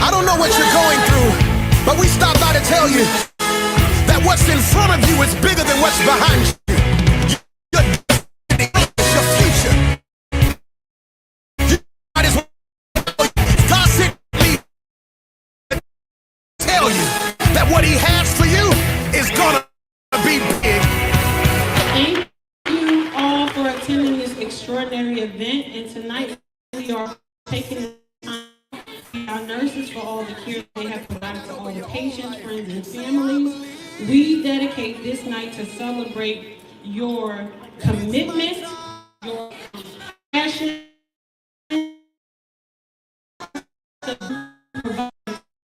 I don't know what you're going through, but we stopped by to tell you that what's in front of you is bigger than what's behind you. Your destiny is your future. You might as well God sent me to tell you that what he has for you is gonna be big. Thank you all for attending this extraordinary event, and tonight we are taking the time to thank our nurses for all the care they have provided to all the patients, friends, and families. We dedicate this night to celebrate your commitment, your passion to provide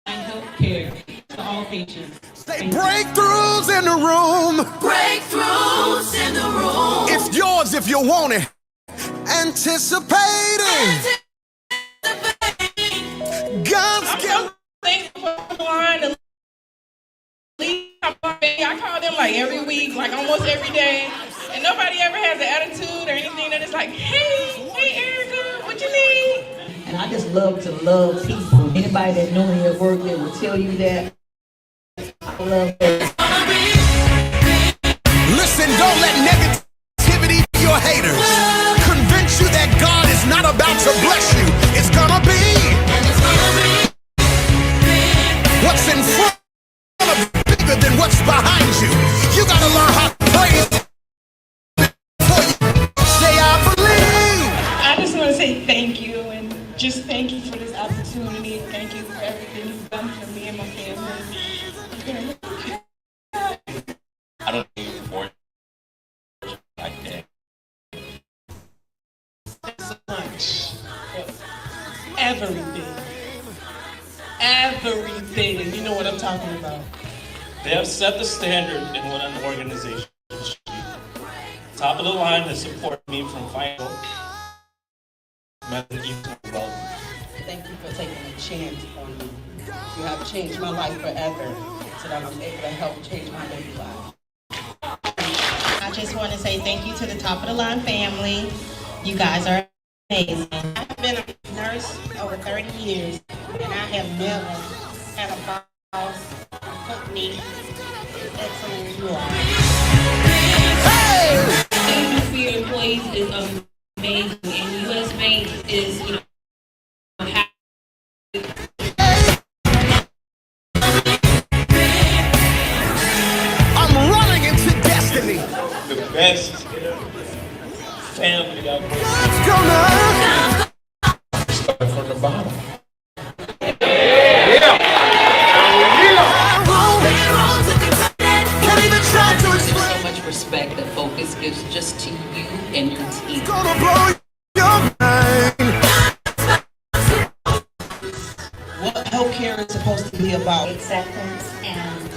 health care to all patients. Say breakthroughs in the room. Breakthroughs in the room. It's yours if you want it. Anticipating. God's gift. I call them like every week, like almost every day, and nobody ever has an attitude or anything that is like, hey Erica, what you need? And I just love to love people. Anybody that know me at work, they will tell you that. I love that. Listen, don't let negativity be your haters. Convince you that God is not about to bless you. It's gonna be. What's in front of you bigger than what's behind you. You gotta learn how to praise before you say I believe. I just want to say thank you, and just thank you for this opportunity. Thank you for everything you've done for me and my family. I don't need more like that. So much for everything. Everything. You know what I'm talking about. They have set the standard in what an organization should be. Top of the line to support me from final. Thank you for taking a chance on me. You have changed my life forever, so that I'm able to help change my baby's life. I just want to say thank you to the Top of the Line family. You guys are amazing. I've been a nurse over 30 years, and I have never had a boss put me as excellent as you are. Thank you for your employees is amazing, and U.S. Bank is, I'm running into destiny. The best family out there. God's gonna Start from the bottom. can't even try to explain. So much respect that Focus gives just to you and your team. Gonna blow your mind. What healthcare is supposed to be about? Acceptance and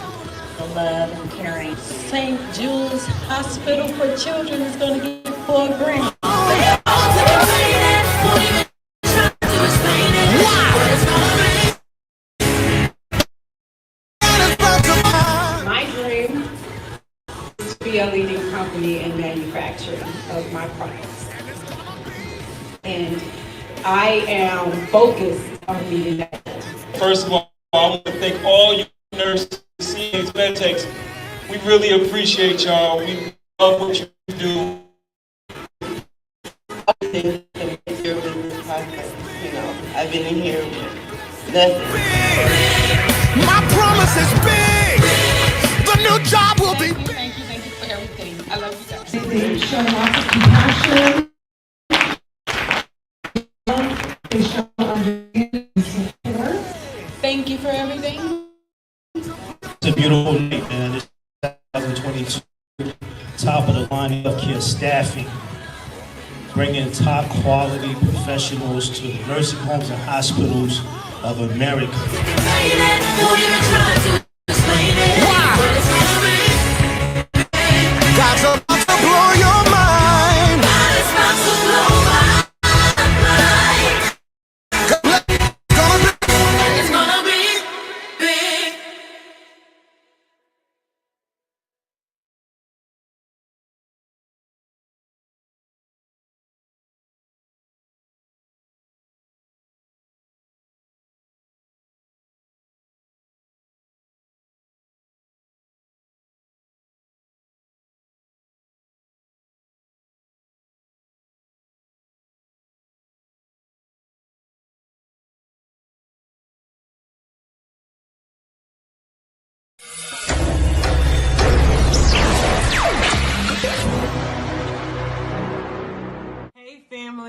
the love and caring. St. Jude's Hospital for Children is going to get $4 grand. My dream is to be a leading company in manufacturing of my products. And I am focused on meeting that goal. First of all, I want to thank all you nurses, CNAs, medtechs. We really appreciate y'all. We love what you do. I've been in here with nothing. My promise is big. The new job will be big. Thank you for everything. I love you guys. They show lots of compassion. They show understanding and support. Thank you for everything. It's a beautiful night, man. It's 2022. Top of the line healthcare staffing. Bringing top quality professionals to the nursing homes and hospitals of America. God's about to blow your mind. It's gonna be big.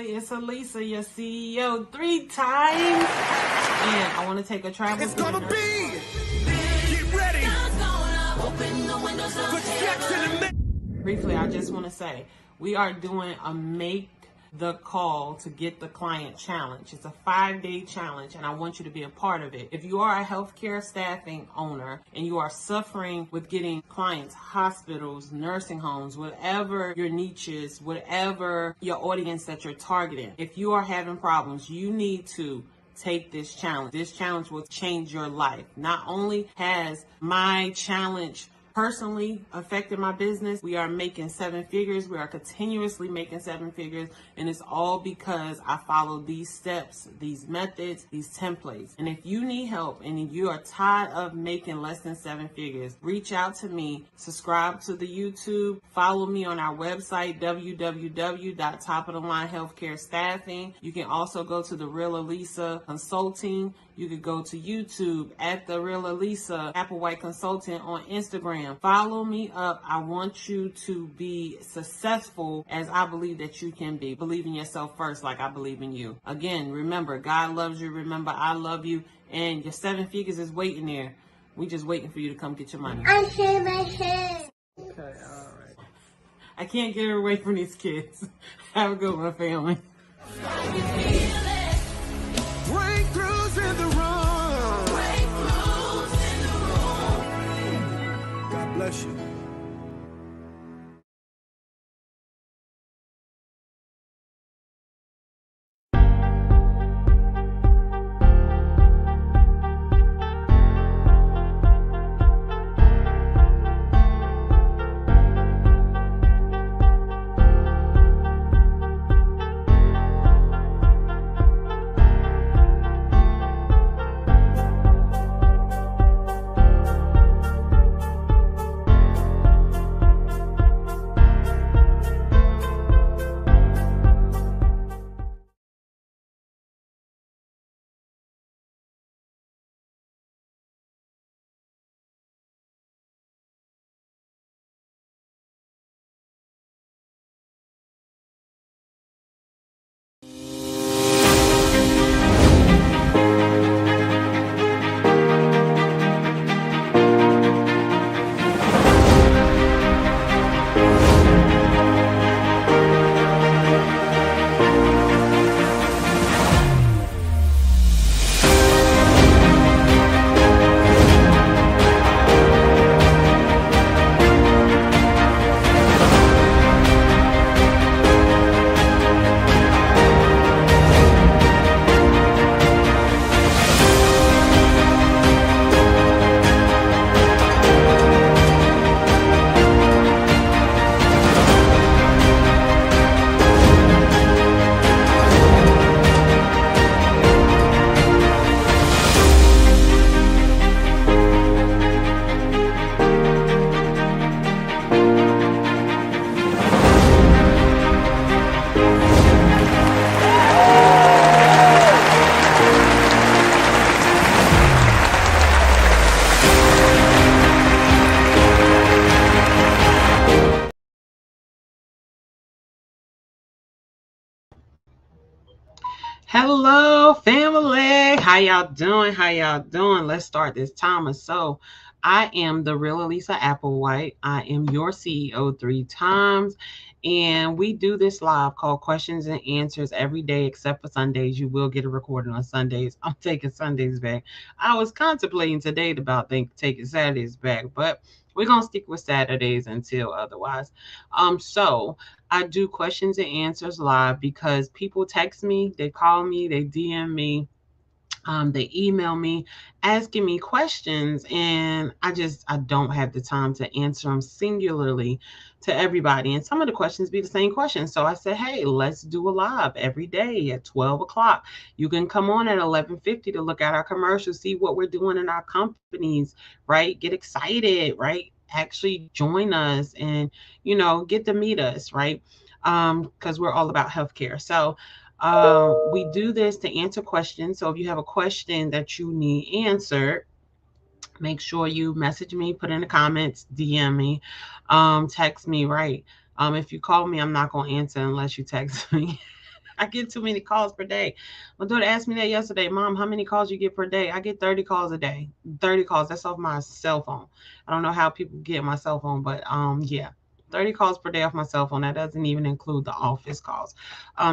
family. It's Alisa, your CEO, 3 times. And I want to take a travel. It's gonna be. Get ready. Put Jackson in Briefly, I just want to say we are doing a Make the Call to Get the Client challenge. It's a 5-day challenge, and I want you to be a part of it. If you are a healthcare staffing owner and you are suffering with getting clients, hospitals, nursing homes, whatever your niche is, whatever your audience that you're targeting, if you are having problems, you need to take this challenge. This challenge will change your life. Not only has my challenge personally affected my business, we are making 7 figures. We are continuously making 7 figures. And it's all because I follow these steps, these methods, these templates. And if you need help and you are tired of making less than 7 figures, reach out to me, subscribe to the YouTube, follow me on our website, www.topofthelinehealthcarestaffing. You can also go to the Real Alisa Consulting. You could go to YouTube at the Real Alisa Applewhite Consultant on Instagram. Follow me up. I want you to be successful as I believe that you can be. Believe in yourself first, like I believe in you. Again, remember, God loves you. Remember, I love you. And your 7 figures is waiting there. We just waiting for you to come get your money. I shave my head. Okay, all right. I can't get her away from these kids. Have a good one, family. Breakthroughs in the room. God bless you. Hello, family. How y'all doing? How y'all doing? Let's start this timer. So, I am the Real Alisa Applewhite. I am your CEO 3 times. And we do this live called Questions and Answers every day except for Sundays. You will get a recording on Sundays. I'm taking Sundays back. I was contemplating today about taking Saturdays back, but we're going to stick with Saturdays until otherwise. So I do questions and answers live because people text me, they call me, they DM me, they email me asking me questions, and I don't have the time to answer them singularly to everybody. And some of the questions be the same questions. So I said, hey, let's do a live every day at 12 o'clock. You can come on at 11:50 to look at our commercials, see what we're doing in our companies, right? Get excited, right? Actually join us and, get to meet us, right? Because we're all about healthcare. So we do this to answer questions. So if you have a question that you need answered, make sure you message me, put in the comments, DM me, text me, right? If you call me, I'm not going to answer unless you text me. I get too many calls per day. My daughter asked me that yesterday. Mom, how many calls you get per day? I get 30 calls a day. 30 calls. That's off my cell phone. I don't know how people get my cell phone, but yeah. 30 calls per day off my cell phone. That doesn't even include the office calls. I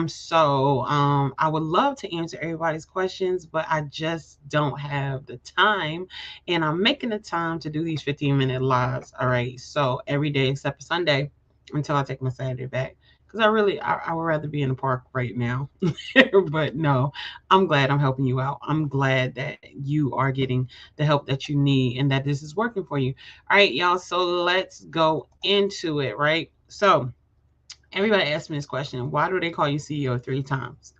would love to answer everybody's questions, but I just don't have the time. And I'm making the time to do these 15-minute lives. All right. So every day except for Sunday until I take my Saturday back. Because I would rather be in the park right now. But no, I'm glad I'm helping you out. I'm glad that you are getting the help that you need and that this is working for you. All right, y'all. So let's go into it, right? So everybody asked me this question. Why do they call you CEO 3 times?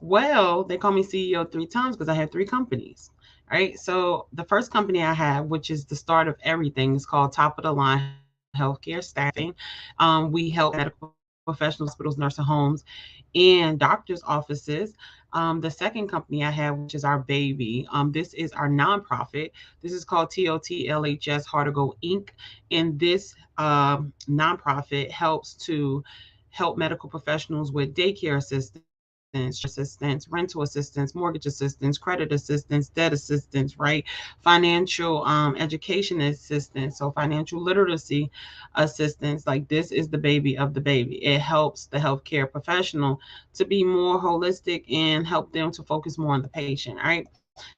Well, they call me CEO 3 times because I have 3 companies. All right. So the first company I have, which is the start of everything, is called Top of the Line Healthcare Staffing. We help medical professionals, hospitals, nursing homes, and doctors' offices. The second company I have, which is our baby, this is our nonprofit. This is called TOTLHS Heart to Go Inc. And this nonprofit helps to help medical professionals with daycare assistance, rental assistance, mortgage assistance, credit assistance, debt assistance, right? Financial education assistance, so financial literacy assistance. Like this is the baby of the baby. It helps the healthcare professional to be more holistic and help them to focus more on the patient, right?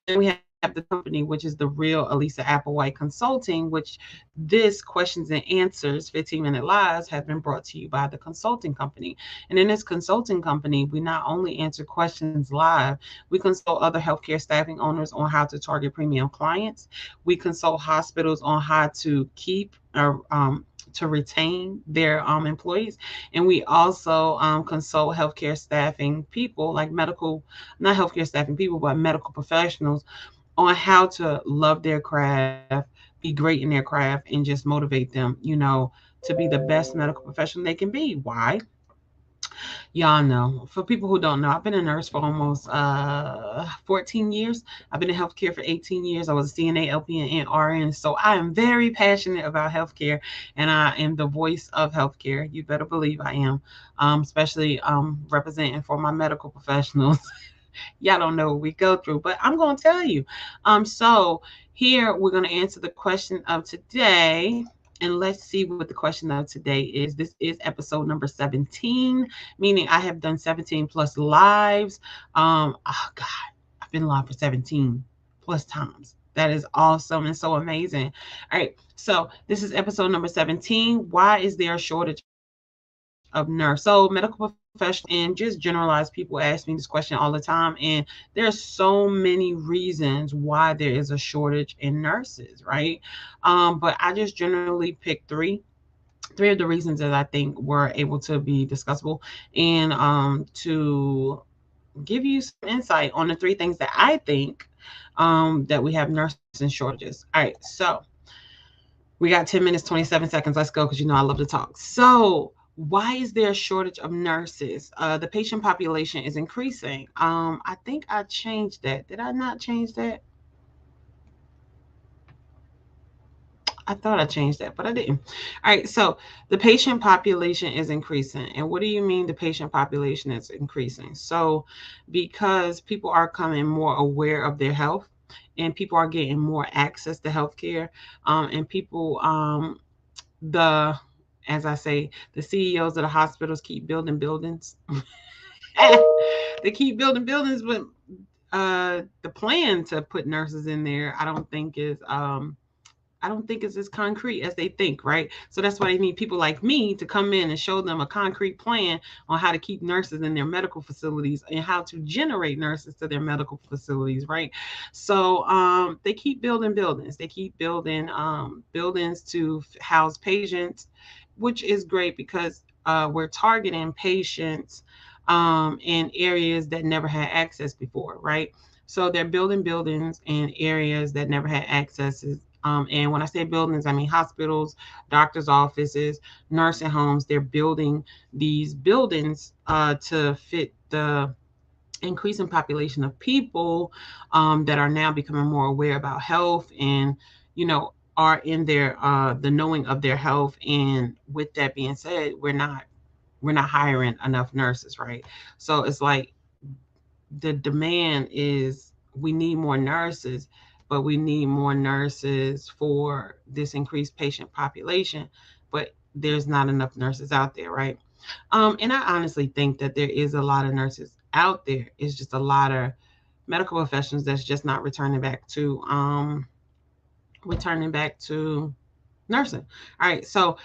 Then we have the company, which is the real Alisa Applewhite Consulting, which this questions and answers 15-minute lives have been brought to you by the consulting company. And in this consulting company, we not only answer questions live, we consult other healthcare staffing owners on how to target premium clients. We consult hospitals on how to keep or to retain their employees. And we also consult healthcare staffing people, like medical, not healthcare staffing people, but medical professionals on how to love their craft, be great in their craft, and just motivate them, to be the best medical professional they can be. Why? Y'all know. For people who don't know, I've been a nurse for almost 14 years. I've been in healthcare for 18 years. I was a CNA, LPN, and RN. So I am very passionate about healthcare, and I am the voice of healthcare. You better believe I am, especially representing for my medical professionals. Y'all don't know what we go through, but I'm going to tell you. So here we're going to answer the question of today. And let's see what the question of today is. This is episode number 17, meaning I have done 17 plus lives. Oh God, I've been live for 17 plus times. That is awesome and so amazing. All right, so this is episode number 17. Why is there a shortage of nurse? So medical professionals and just generalized people ask me this question all the time, and there's so many reasons why there is a shortage in nurses, right? But I just generally pick three of the reasons that I think were able to be discussable, and to give you some insight on the 3 things that I think that we have nursing shortages. All right, so we got 10 minutes, 27 seconds. Let's go because I love to talk. So, why is there a shortage of nurses? The patient population is increasing. I think I changed that. Did I not change that? I thought I changed that, but I didn't. All right, so the patient population is increasing. And what do you mean the patient population is increasing? So, because people are becoming more aware of their health and people are getting more access to healthcare, and people, the as I say, the CEOs of the hospitals keep building buildings. They keep building buildings, but the plan to put nurses in there, I don't think it's as concrete as they think, right? So that's why they need people like me to come in and show them a concrete plan on how to keep nurses in their medical facilities and how to generate nurses to their medical facilities, right? So they keep building buildings. They keep building buildings to house patients, which is great because we're targeting patients in areas that never had access before, right? So they're building buildings in areas that never had access. And when I say buildings, I mean hospitals, doctors' offices, nursing homes. They're building these buildings to fit the increasing population of people that are now becoming more aware about health and, are in their the knowing of their health. And with that being said, we're not we're not hiring enough nurses, right? So it's like the demand is we need more nurses, but we need more nurses for this increased patient population, but there's not enough nurses out there, right? And I honestly think that there is a lot of nurses out there. It's just a lot of medical professionals that's just not returning back to nursing. All right, so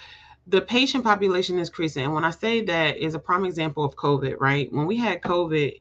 the patient population is increasing, and when I say that is a prime example of COVID, right? When we had COVID,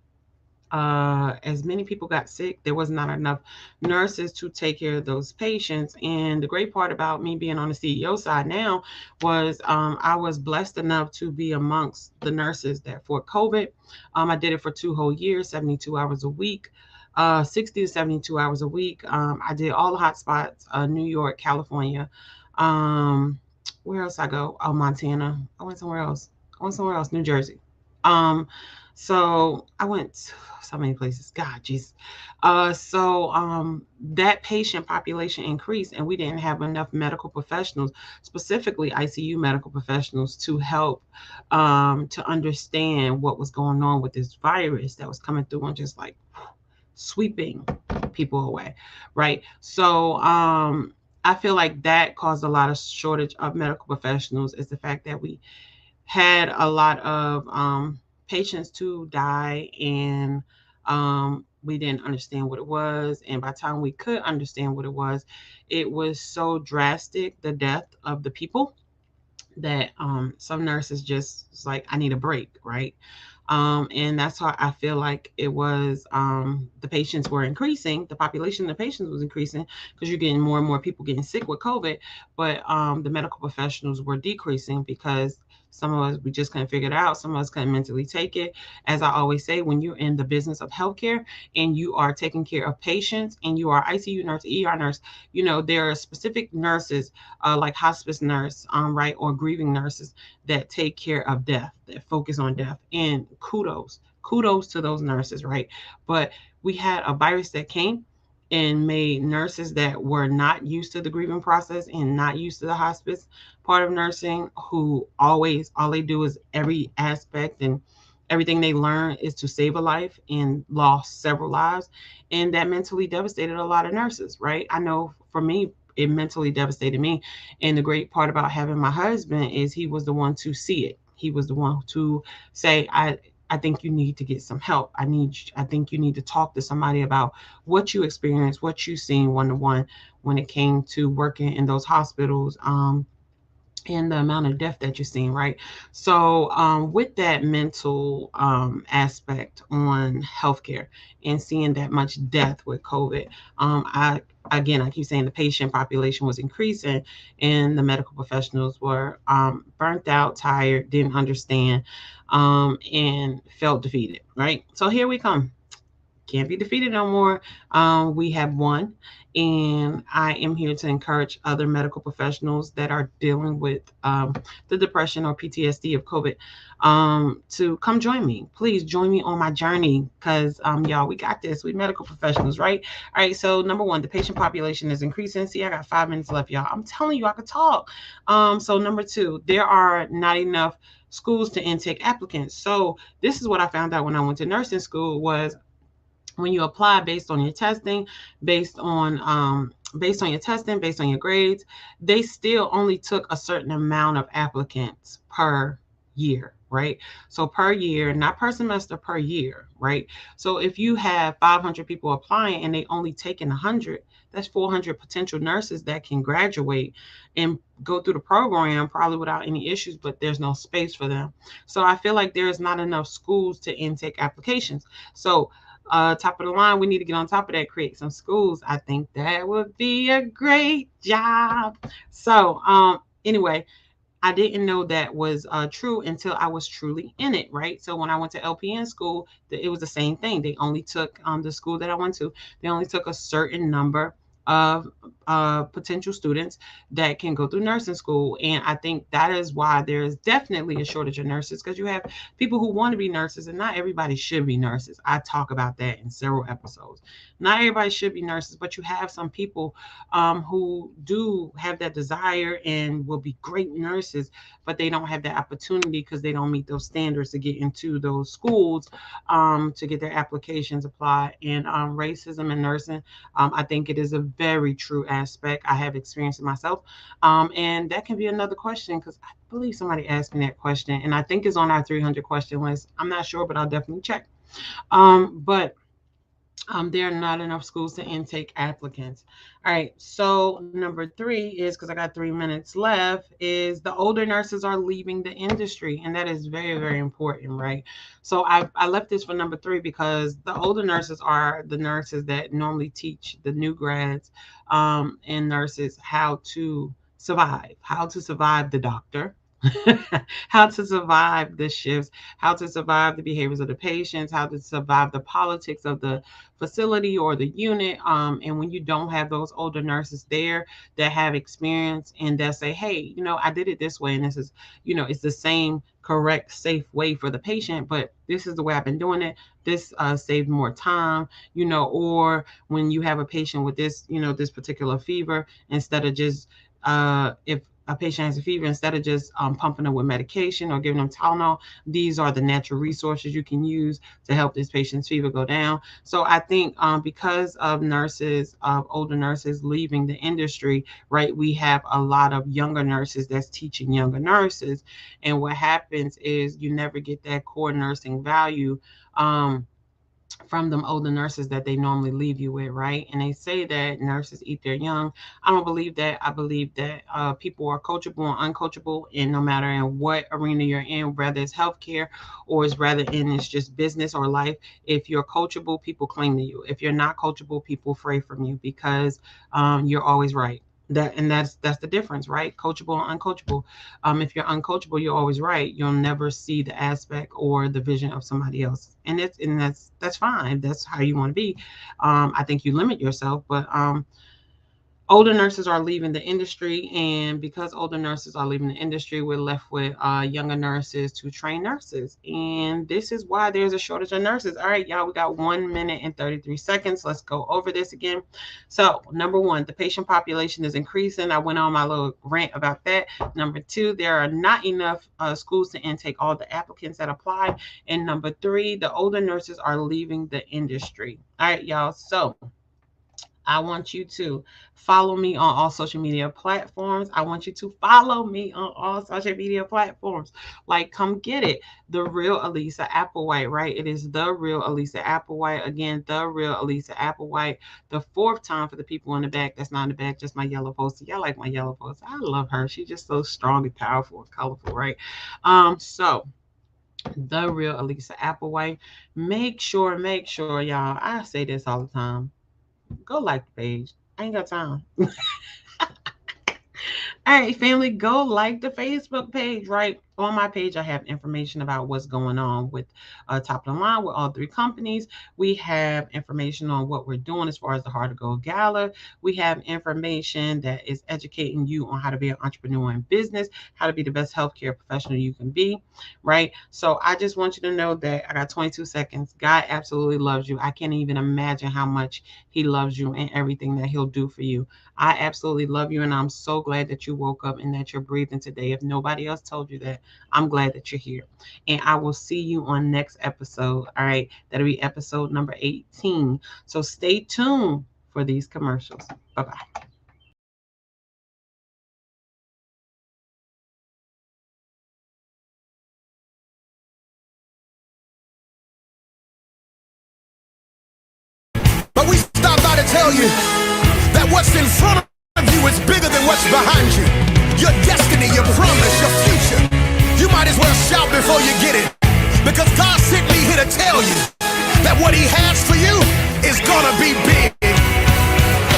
as many people got sick, there was not enough nurses to take care of those patients. And the great part about me being on the CEO side now was I was blessed enough to be amongst the nurses that for COVID, I did it for 2 whole years, 72 hours a week. 60 to 72 hours a week. I did all the hot spots, New York, California. Um, where else I go? Oh, Montana. I went somewhere else. New Jersey. Um, so I went so many places. God, jeez. That patient population increased, and we didn't have enough medical professionals, specifically ICU medical professionals, to help to understand what was going on with this virus that was coming through and just like sweeping people away, right? So I feel like that caused a lot of shortage of medical professionals. Is the fact that we had a lot of patients to die, and we didn't understand what it was. And by the time we could understand what it was so drastic, the death of the people, that some nurses just was like, I need a break, right? And that's why I feel like it was the patients were increasing, the population of patients was increasing because you're getting more and more people getting sick with COVID, but the medical professionals were decreasing because some of us, we just couldn't figure it out. Some of us couldn't mentally take it. As I always say, when you're in the business of healthcare and you are taking care of patients and you are ICU nurse, ER nurse, you know, there are specific nurses like hospice nurse, right, or grieving nurses that take care of death, that focus on death. And kudos to those nurses, right? But we had a virus that came and made nurses that were not used to the grieving process and not used to the hospice part of nursing, who always all they do is every aspect and everything they learn is to save a life, and lost several lives. And that mentally devastated a lot of nurses, right? I know for me, it mentally devastated me. And the great part about having my husband is he was the one to see it. He was the one to say, I think you need to get some help. I think you need to talk to somebody about what you experienced, what you seen one to one when it came to working in those hospitals. And the amount of death that you're seeing, right? So, with that mental aspect on healthcare and seeing that much death with COVID, I keep saying the patient population was increasing, and the medical professionals were burnt out, tired, didn't understand, and felt defeated, right? So here we come, can't be defeated no more. We have won, and I am here to encourage other medical professionals that are dealing with the depression or PTSD of COVID to come join me. Please join me on my journey, because y'all, we got this. We medical professionals, right? All right. So number one, the patient population is increasing. See, I got 5 minutes left, y'all. I'm telling you, I could talk. So number two, there are not enough schools to intake applicants. So this is what I found out when I went to nursing school was, when you apply based on your testing, based on your testing, based on your grades, they still only took a certain amount of applicants per year, right? So per year, not per semester, per year, right? So if you have 500 people applying and they only taking 100, that's 400 potential nurses that can graduate and go through the program probably without any issues, but there's no space for them. So I feel like there is not enough schools to intake applications. So top of the line, we need to get on top of that, create some schools. I think that would be a great job. So anyway, I didn't know that was true until I was truly in it, right? So when I went to LPN school, it was the same thing. They only took the school that I went to, they only took a certain number of potential students that can go through nursing school. And I think that is why there is definitely a shortage of nurses, because you have people who want to be nurses, and not everybody should be nurses. I talk about that in several episodes. Not everybody should be nurses, but you have some people who do have that desire and will be great nurses, but they don't have that opportunity because they don't meet those standards to get into those schools, to get their applications applied. And racism in nursing, I think it is a very true aspect. I have experienced it myself. And that can be another question, because I believe somebody asked me that question, and I think it's on our 300 question list. I'm not sure, but I'll definitely check. But there are not enough schools to intake applicants. All right. So number three is, because I got 3 minutes left, is the older nurses are leaving the industry, and that is very, very important, right? So I left this for number three because the older nurses are the nurses that normally teach the new grads and nurses how to survive the doctor. How to survive the shifts, how to survive the behaviors of the patients, how to survive the politics of the facility or the unit. And when you don't have those older nurses there that have experience and that say, hey, I did it this way, and this is, it's the same correct, safe way for the patient, but this is the way I've been doing it. This saved more time, or when you have a patient with this, this particular fever, instead of just, if a patient has a fever, instead of just pumping them with medication or giving them Tylenol, these are the natural resources you can use to help this patient's fever go down. So I think because of older nurses leaving the industry, right, we have a lot of younger nurses that's teaching younger nurses. And what happens is you never get that core nursing value. From them older nurses that they normally leave you with, right? And they say that nurses eat their young. I don't believe that. I believe that people are coachable and uncoachable, and no matter in what arena you're in, whether it's healthcare or it's just business or life, if you're coachable, people cling to you. If you're not coachable, people fray from you because you're always right. That's the difference, right? Coachable and uncoachable. If you're uncoachable, you're always right. You'll never see the aspect or the vision of somebody else, and that's fine. That's how you want to be. I think you limit yourself, but older nurses are leaving the industry, and because older nurses are leaving the industry, we're left with younger nurses to train nurses, and this is why there's a shortage of nurses. All right, y'all, we got 1 minute and 33 seconds. Let's go over this again. So number one, the patient population is increasing. I went on my little rant about that. Number two, there are not enough schools to intake all the applicants that apply. And number three, the older nurses are leaving the industry. All right, y'all, so I want you to follow me on all social media platforms. I want you to follow me on all social media platforms. Like, come get it. The Real Alisa Applewhite, right? It is The Real Alisa Applewhite. Again, The Real Alisa Applewhite. The fourth time for the people in the back. That's not in the back, just my yellow poster. Y'all like my yellow poster. I love her. She's just so strong and powerful and colorful, right? So The Real Alisa Applewhite. Make sure, y'all. I say this all the time. Go like the page. I ain't got time. All right, family, go like the Facebook page, right? On my page, I have information about what's going on with Top of the Line with all three companies. We have information on what we're doing as far as the Heart of Gold Gala. We have information that is educating you on how to be an entrepreneur in business, how to be the best healthcare professional you can be, right? So I just want you to know that I got 22 seconds. God absolutely loves you. I can't even imagine how much he loves you and everything that he'll do for you. I absolutely love you, and I'm so glad that you woke up and that you're breathing today. If nobody else told you that, I'm glad that you're here. And I will see you on next episode. All right. That'll be episode number 18. So stay tuned for these commercials. Bye-bye. But we stop by to tell you that what's in front of you is bigger than what's behind you. Your destiny, your promise, your future. You might as well shout before you get it. Because God sent me here to tell you that what he has for you is gonna be big.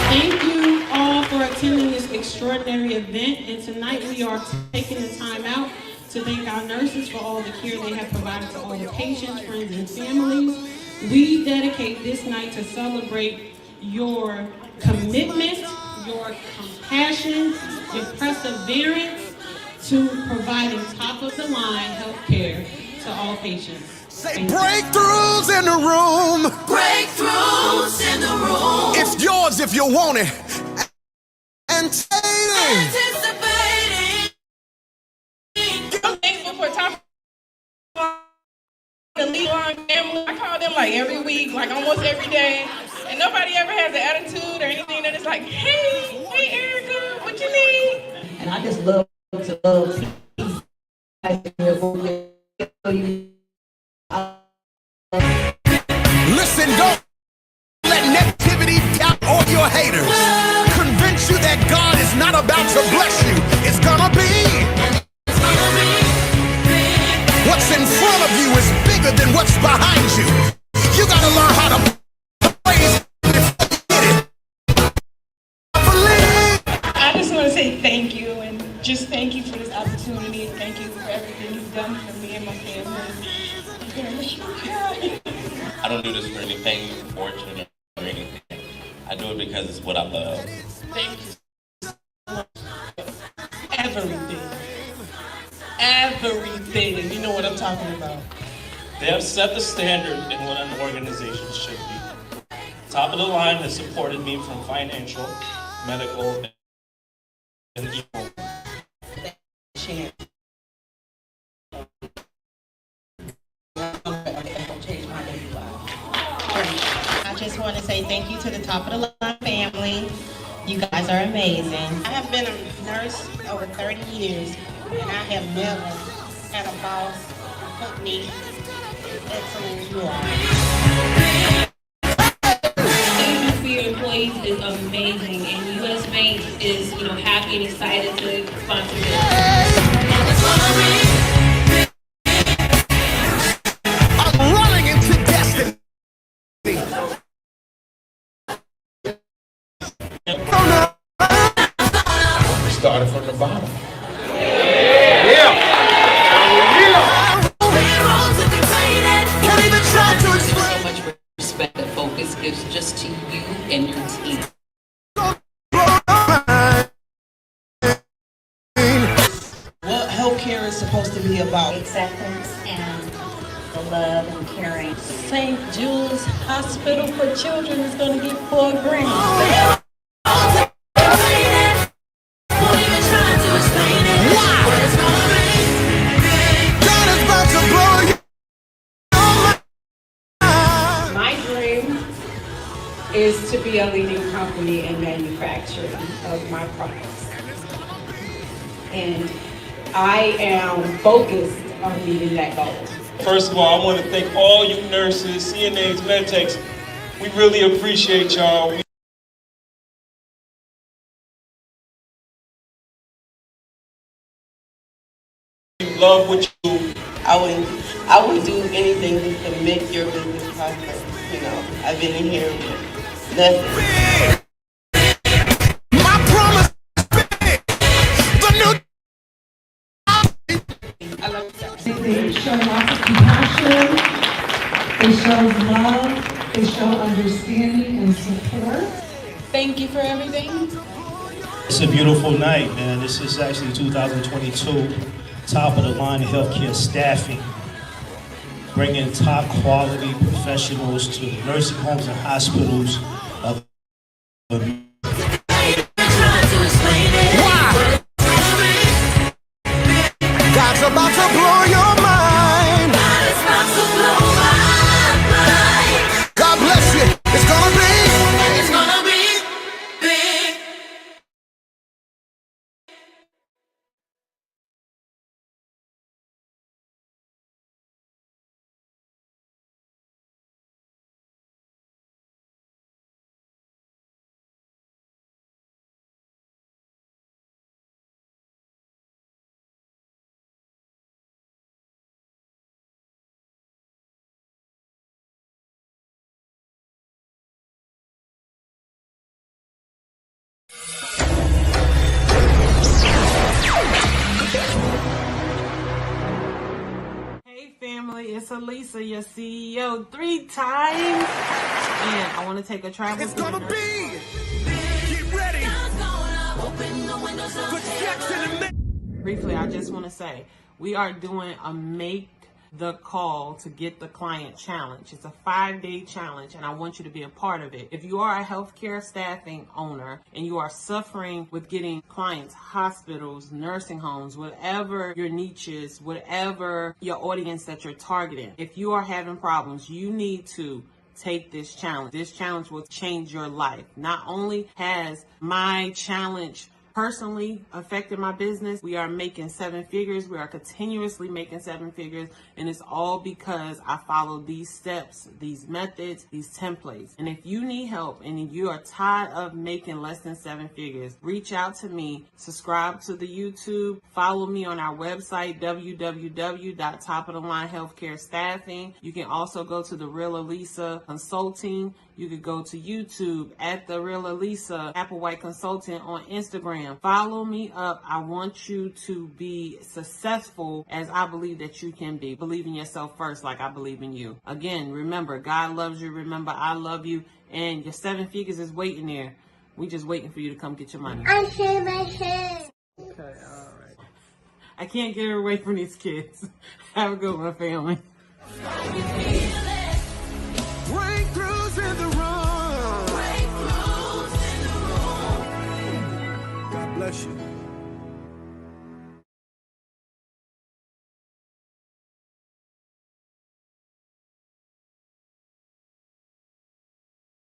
Thank you all for attending this extraordinary event. And tonight we are taking the time out to thank our nurses for all the care they have provided to all the patients, friends, and families. We dedicate this night to celebrate your commitment, your compassion, your perseverance to providing top of the line health care to all patients. Say breakthroughs in the room. Breakthroughs in the room. It's yours if you want it. Anticipating. I'm thankful for top the lead line family. I call them like every week, like almost every day, and nobody ever has an attitude or anything that is like, hey Erica, what you need? And I just love to love people. Listen, don't let negativity, doubt, or your haters convince you that God is not about to bless you. It's gonna be. What's in front of you is bigger than what's behind you. You gotta learn how to praise before you get it. Believe. I just want to say thank you, and just thank you for this opportunity. Thank you for everything you've done for me and my family. I don't do this for anything fortunate or anything. I do it because it's what I love. Thank you so much. Everything. Everything. You know what I'm talking about. They have set the standard in what an organization should be. Top of the line has supported me from financial, medical, and equal. Chance. Change my baby life. I just want to say thank you to the top of the line family. You guys are amazing. I have been a nurse over 30 years, and I have never had a boss put me excellent as you are. Everything for your employees is amazing, and US Bank is, happy and excited to sponsor this. I'm running into destiny. We started from the bottom. Can't even try to explain. So much respect that Focus gives just to you and your team. What healthcare is supposed to be about? Acceptance and the love and caring. St. Jude's Hospital for Children is going to get $4 grand. God is about to blow you. My dream is to be a leading company in manufacturing of my products. And I am focused on meeting that goal. First of all, I want to thank all you nurses, CNAs, medtechs. We really appreciate y'all. We love what you do. I would do anything to make your business prosper. I've been in here with nothing. My promise is big. The new. I love that. They show lots of compassion, they show love, they show understanding and support. Thank you for everything. It's a beautiful night, man. This is actually 2022. Top of the line healthcare staffing. Bringing top quality professionals to nursing homes and hospitals. God's about to blow your mind. God bless you. It's gonna be. family, it's Alisa, your CEO, 3 times. And I want to take a travel. It's gonna be. Get ready. Put Jackson in. Briefly, I just want to say we are doing a Make the Call to Get the Client challenge. It's a 5-day challenge, and I want you to be a part of it. If you are a healthcare staffing owner and you are suffering with getting clients, hospitals, nursing homes, whatever your niche is, whatever your audience that you're targeting, if you are having problems, you need to take this challenge. This challenge will change your life. Not only has my challenge personally affected my business, we are making 7 figures. We are continuously making 7 figures. And it's all because I followed these steps, these methods, these templates. And if you need help and you are tired of making less than 7 figures, reach out to me, subscribe to the YouTube, follow me on our website, www.topofthelinehealthcarestaffing. You can also go to The Real Alisa Consulting. You could go to YouTube at The Real Alisa Applewhite Consultant on Instagram. Follow me up. I want you to be successful as I believe that you can be. Believe in yourself first like I believe in you. Again, remember, God loves you. Remember, I love you. And your 7 figures is waiting there. We just waiting for you to come get your money. I shave my head. Okay, all right. I can't get her away from these kids. Have a good one, family. Breakthroughs in the room. Breakthroughs in the room. God bless you.